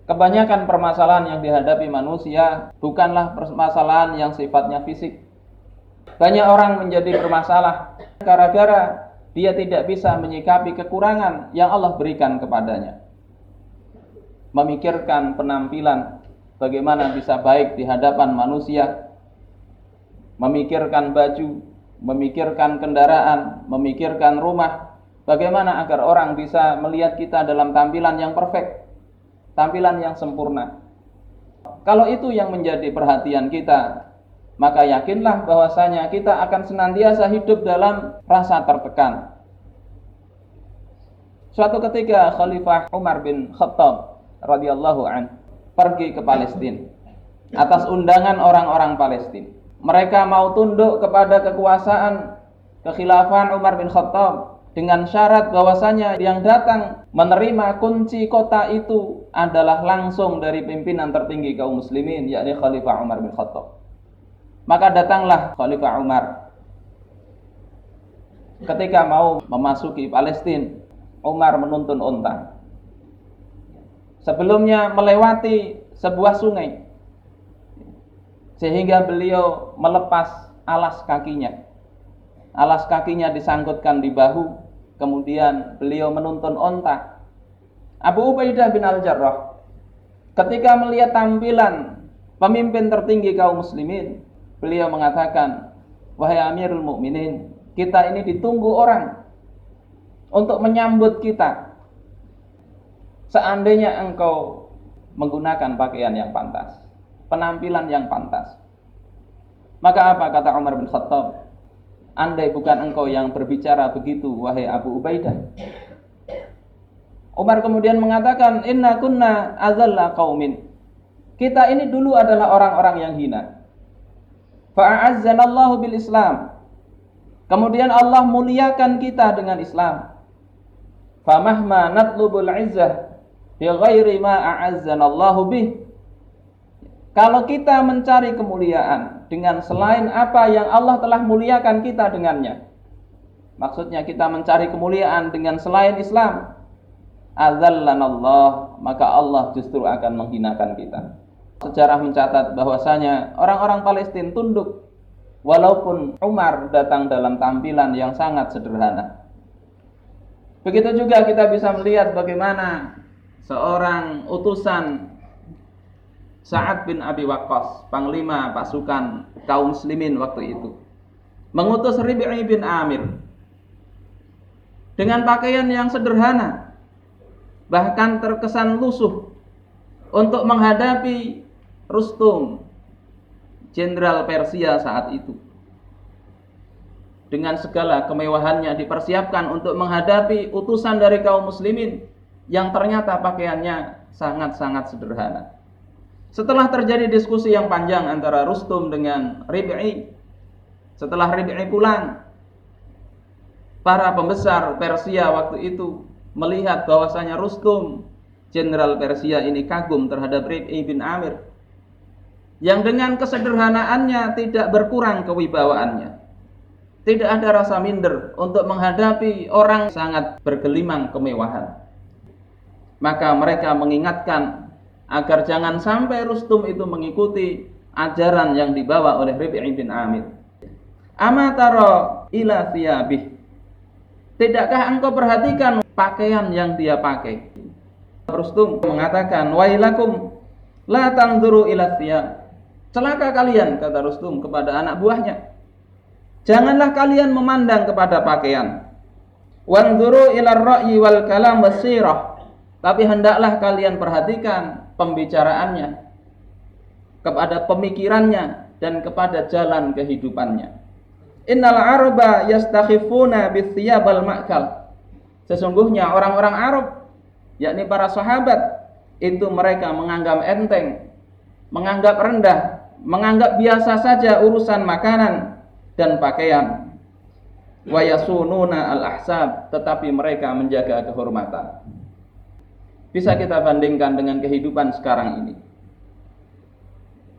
Kebanyakan permasalahan yang dihadapi manusia bukanlah permasalahan yang sifatnya fisik. Banyak orang menjadi bermasalah gara-gara dia tidak bisa menyikapi kekurangan yang Allah berikan kepadanya. Memikirkan penampilan, bagaimana bisa baik di hadapan manusia, memikirkan baju, memikirkan kendaraan, memikirkan rumah, bagaimana agar orang bisa melihat kita dalam tampilan yang perfect, tampilan yang sempurna. Kalau itu yang menjadi perhatian kita, maka yakinlah bahwasanya kita akan senantiasa hidup dalam rasa tertekan. Suatu ketika Khalifah Umar bin Khattab radhiyallahu an pergi ke Palestina atas undangan orang-orang Palestina. Mereka mau tunduk kepada kekuasaan kekhilafahan Umar bin Khattab dengan syarat bahwasanya yang datang menerima kunci kota itu adalah langsung dari pimpinan tertinggi kaum muslimin, yakni Khalifah Umar bin Khattab. Maka datanglah Khalifah Umar. Ketika mau memasuki Palestina, Umar menuntun unta. Sebelumnya melewati sebuah sungai, sehingga beliau melepas alas kakinya. Alas kakinya disangkutkan di bahu, kemudian beliau menuntun unta. Abu Ubaidah bin Al-Jarrah ketika melihat tampilan pemimpin tertinggi kaum muslimin, beliau mengatakan, "Wahai Amirul Mukminin, kita ini ditunggu orang untuk menyambut kita. Seandainya engkau menggunakan pakaian yang pantas, penampilan yang pantas, maka apa?" Kata Umar bin Khattab, "Andai bukan engkau yang berbicara begitu, wahai Abu Ubaidah." Umar kemudian mengatakan, "Inna kunna azalla qaumin." Kita ini dulu adalah orang-orang yang hina. Fa'azzanallahu bil Islam. Kemudian Allah muliakan kita dengan Islam. Famahma natlubul izzah bi ghairi ma a'azzanallahu bih. Kalau kita mencari kemuliaan dengan selain apa yang Allah telah muliakan kita dengannya, maksudnya kita mencari kemuliaan dengan selain Islam, azallanallah, maka Allah justru akan menghinakan kita. Sejarah mencatat bahwasanya orang-orang Palestina tunduk walaupun Umar datang dalam tampilan yang sangat sederhana. Begitu juga kita bisa melihat bagaimana seorang utusan Sa'ad bin Abi Waqqas, panglima pasukan kaum muslimin waktu itu, mengutus Rib'i bin Amir dengan pakaian yang sederhana, bahkan terkesan lusuh, untuk menghadapi Rustum, jenderal Persia saat itu. Dengan segala kemewahannya dipersiapkan untuk menghadapi utusan dari kaum muslimin yang ternyata pakaiannya sangat-sangat sederhana. Setelah terjadi diskusi yang panjang antara Rustum dengan Rib'i, setelah Rib'i pulang, para pembesar Persia waktu itu melihat bahwasanya Rustum, jenderal Persia ini, kagum terhadap Rib'i bin Amir yang dengan kesederhanaannya tidak berkurang kewibawaannya. Tidak ada rasa minder untuk menghadapi orang sangat bergelimang kemewahan. Maka mereka mengingatkan agar jangan sampai Rustum itu mengikuti ajaran yang dibawa oleh Rib'i bin Amir. Ama tara ila thiyabih. Tidakkah engkau perhatikan pakaian yang dia pakai? Rustum mengatakan, "Wailakum la tanzuru ila thiyab." Celaka kalian, kata Rustum kepada anak buahnya, janganlah kalian memandang kepada pakaian. Wanzuru ila ar-ra'yi wal kalam wasirah. Tapi hendaklah kalian perhatikan pembicaraannya, kepada pemikirannya, dan kepada jalan kehidupannya. Innal araba yastakhifuna bithiyabal ma'kal. Sesungguhnya orang-orang Arab, yakni para sahabat, itu mereka menganggap enteng, menganggap rendah, menganggap biasa saja urusan makanan dan pakaian. Wa yasununa al-ahsab, tetapi mereka menjaga kehormatan. Bisa kita bandingkan dengan kehidupan sekarang ini.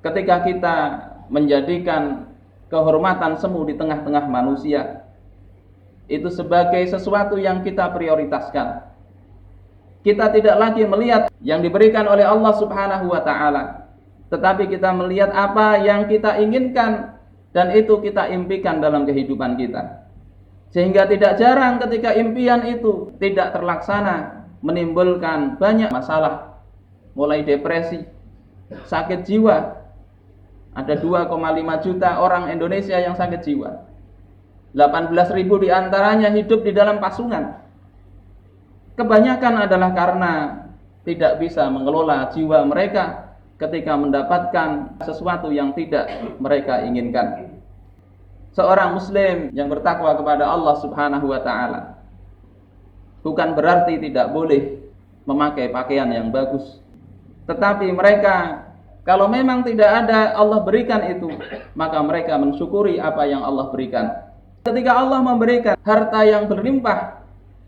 Ketika kita menjadikan kehormatan semu di tengah-tengah manusia itu sebagai sesuatu yang kita prioritaskan, Kita tidak lagi melihat yang diberikan oleh Allah Subhanahu wa taala, tetapi kita melihat apa yang kita inginkan dan itu kita impikan dalam kehidupan kita. Sehingga tidak jarang ketika impian itu tidak terlaksana, menimbulkan banyak masalah, mulai depresi, sakit jiwa. Ada 2,5 juta orang Indonesia yang sakit jiwa. 18.000 diantaranya hidup di dalam pasungan. Kebanyakan adalah karena tidak bisa mengelola jiwa mereka ketika mendapatkan sesuatu yang tidak mereka inginkan. Seorang muslim yang bertakwa kepada Allah Subhanahu wa taala bukan berarti tidak boleh memakai pakaian yang bagus. Tetapi mereka kalau memang tidak ada Allah berikan itu, maka mereka mensyukuri apa yang Allah berikan. Ketika Allah memberikan harta yang berlimpah,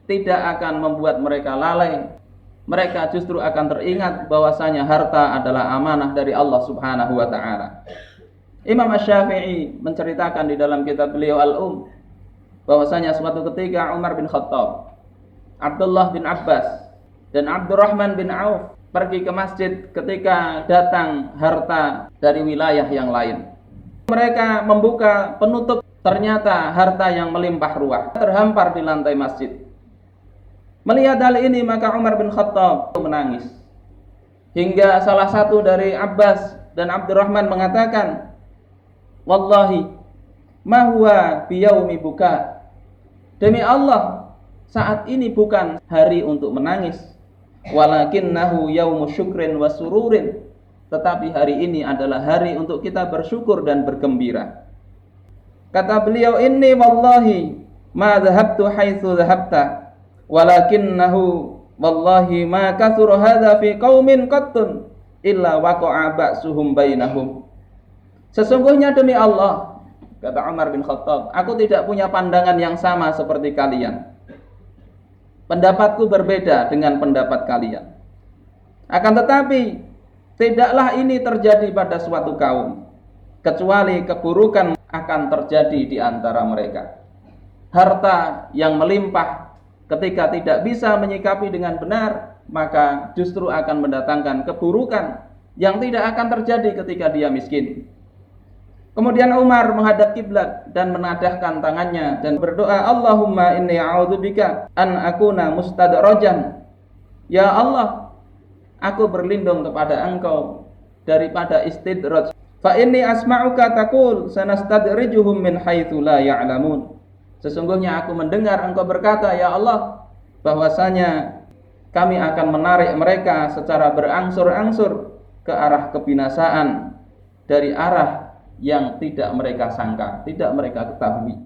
tidak akan membuat mereka lalai. Mereka justru akan teringat bahwasanya harta adalah amanah dari Allah Subhanahu wa taala. Imam Asy-Syafi'i menceritakan di dalam kitab beliau Al-Um bahwasanya suatu ketika Umar bin Khattab, Abdullah bin Abbas dan Abdurrahman bin Auf pergi ke masjid ketika datang harta dari wilayah yang lain. Mereka membuka penutup, ternyata harta yang melimpah ruah terhampar di lantai masjid. Melihat hal ini maka Umar bin Khattab menangis. Hingga salah satu dari Abbas dan Abdurrahman mengatakan, "Wallahi ma huwa biyaumi buka." Demi Allah, saat ini bukan hari untuk menangis. Walakinnahu yaumu syukrin wa sururin. Tetapi hari ini adalah hari untuk kita bersyukur dan bergembira. Kata beliau, "Inni wallahi ma dhahabtu haitsu dhahabta, walakinnahu wallahi ma kathura hadza fi qaumin qattun illa waqa'a ba'suhum bainahum." Sesungguhnya demi Allah, kata Umar bin Khattab, aku tidak punya pandangan yang sama seperti kalian. Pendapatku berbeda dengan pendapat kalian. Akan tetapi, tidaklah ini terjadi pada suatu kaum, kecuali keburukan akan terjadi di antara mereka. Harta yang melimpah ketika tidak bisa menyikapi dengan benar, maka justru akan mendatangkan keburukan yang tidak akan terjadi ketika dia miskin. Kemudian Umar menghadap kiblat dan menadahkan tangannya dan berdoa, "Allahumma inni a'udzubika an akuna mustadrajan." Ya Allah, aku berlindung kepada Engkau daripada istidraj. Fa inni asma'uka taqul sanastadrijuhum min haitsu la ya'lamun. Sesungguhnya aku mendengar Engkau berkata, ya Allah, bahwasanya kami akan menarik mereka secara berangsur-angsur ke arah kebinasaan dari arah yang tidak mereka sangka, tidak mereka ketahui.